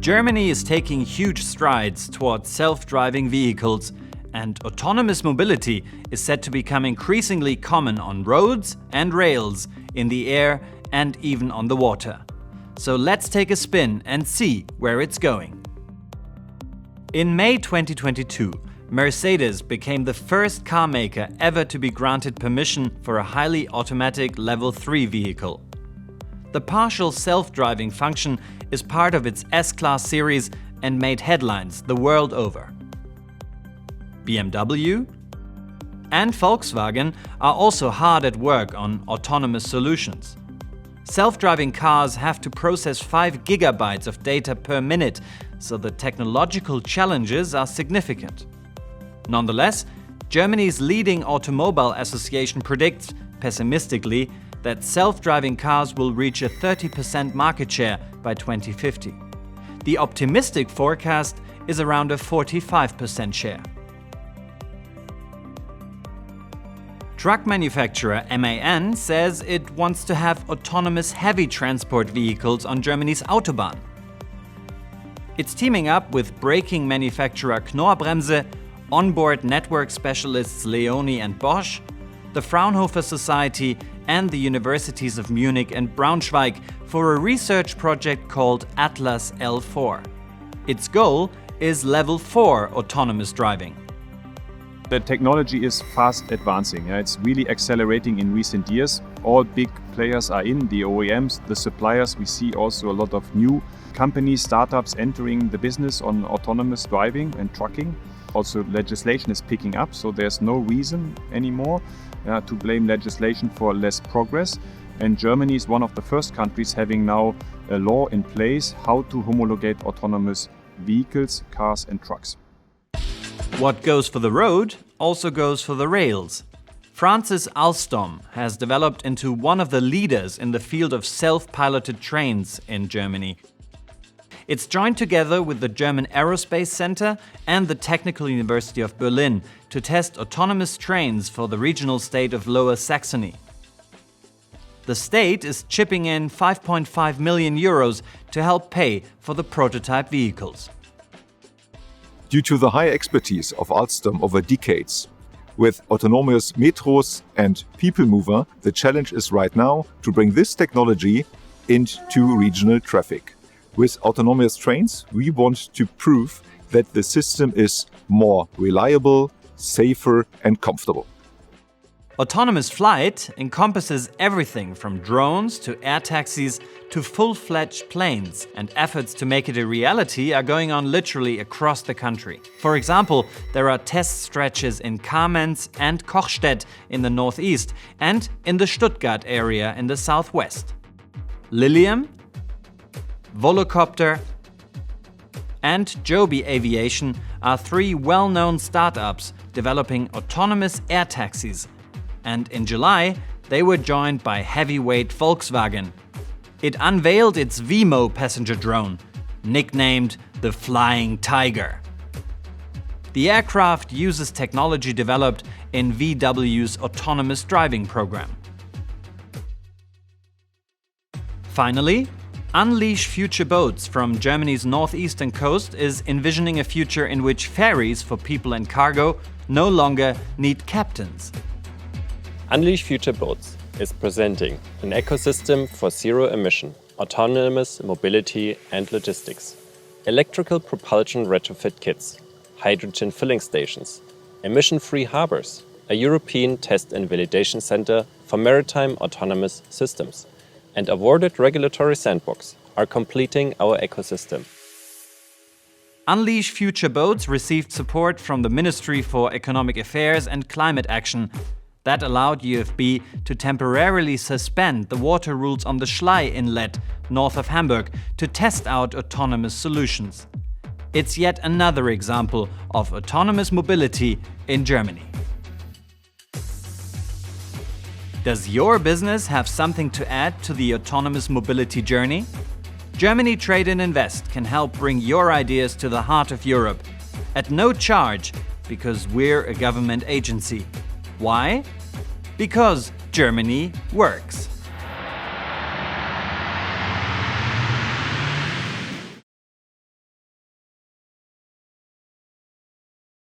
Germany is taking huge strides towards self-driving vehicles, and autonomous mobility is set to become increasingly common on roads and rails, in the air and even on the water. So let's take a spin and see where it's going. In May 2022, Mercedes became the first car maker ever to be granted permission for a highly automatic Level 3 vehicle. The partial self-driving function is part of its S-Class series and made headlines the world over. BMW and Volkswagen are also hard at work on autonomous solutions. Self-driving cars have to process 5 gigabytes of data per minute, so the technological challenges are significant. Nonetheless, Germany's leading automobile association predicts, pessimistically, that self-driving cars will reach a 30% market share by 2050. The optimistic forecast is around a 45% share. Truck manufacturer MAN says it wants to have autonomous heavy transport vehicles on Germany's Autobahn. It's teaming up with braking manufacturer Knorr-Bremse, onboard network specialists Leoni and Bosch, the Fraunhofer Society and the universities of Munich and Braunschweig for a research project called Atlas L4. Its goal is Level 4 autonomous driving. The technology is fast advancing. It's really accelerating in recent years. All big players are in, the OEMs, the suppliers. We see also a lot of new companies, startups entering the business on autonomous driving and trucking. Also, legislation is picking up, so there's no reason anymore to blame legislation for less progress. And Germany is one of the first countries having now a law in place how to homologate autonomous vehicles, cars and trucks. What goes for the road also goes for the rails. France's Alstom has developed into one of the leaders in the field of self-piloted trains in Germany. It's joined together with the German Aerospace Center and the Technical University of Berlin to test autonomous trains for the regional state of Lower Saxony. The state is chipping in 5.5 million euros to help pay for the prototype vehicles. Due to the high expertise of Alstom over decades, with autonomous metros and people mover, the challenge is right now to bring this technology into regional traffic. With autonomous trains, we want to prove that the system is more reliable, safer and comfortable. Autonomous flight encompasses everything from drones to air taxis to full-fledged planes, and efforts to make it a reality are going on literally across the country. For example, there are test stretches in Kamenz and Kochstedt in the northeast and in the Stuttgart area in the southwest. Lilium, Volocopter and Joby Aviation are 3 well-known startups developing autonomous air taxis. And in July, they were joined by heavyweight Volkswagen. It unveiled its Wemo passenger drone, nicknamed the Flying Tiger. The aircraft uses technology developed in VW's autonomous driving program. Finally, Unleash Future Boats from Germany's northeastern coast is envisioning a future in which ferries for people and cargo no longer need captains. Unleash Future Boats is presenting an ecosystem for zero-emission, autonomous mobility and logistics. Electrical propulsion retrofit kits, hydrogen filling stations, emission-free harbors, a European test and validation center for maritime autonomous systems, and awarded regulatory sandbox are completing our ecosystem. Unleash Future Boats received support from the Ministry for Economic Affairs and Climate Action. That allowed UFB to temporarily suspend the water rules on the Schlei Inlet, north of Hamburg, to test out autonomous solutions. It's yet another example of autonomous mobility in Germany. Does your business have something to add to the autonomous mobility journey? Germany Trade and Invest can help bring your ideas to the heart of Europe at no charge, because we're a government agency. Why? Because Germany works.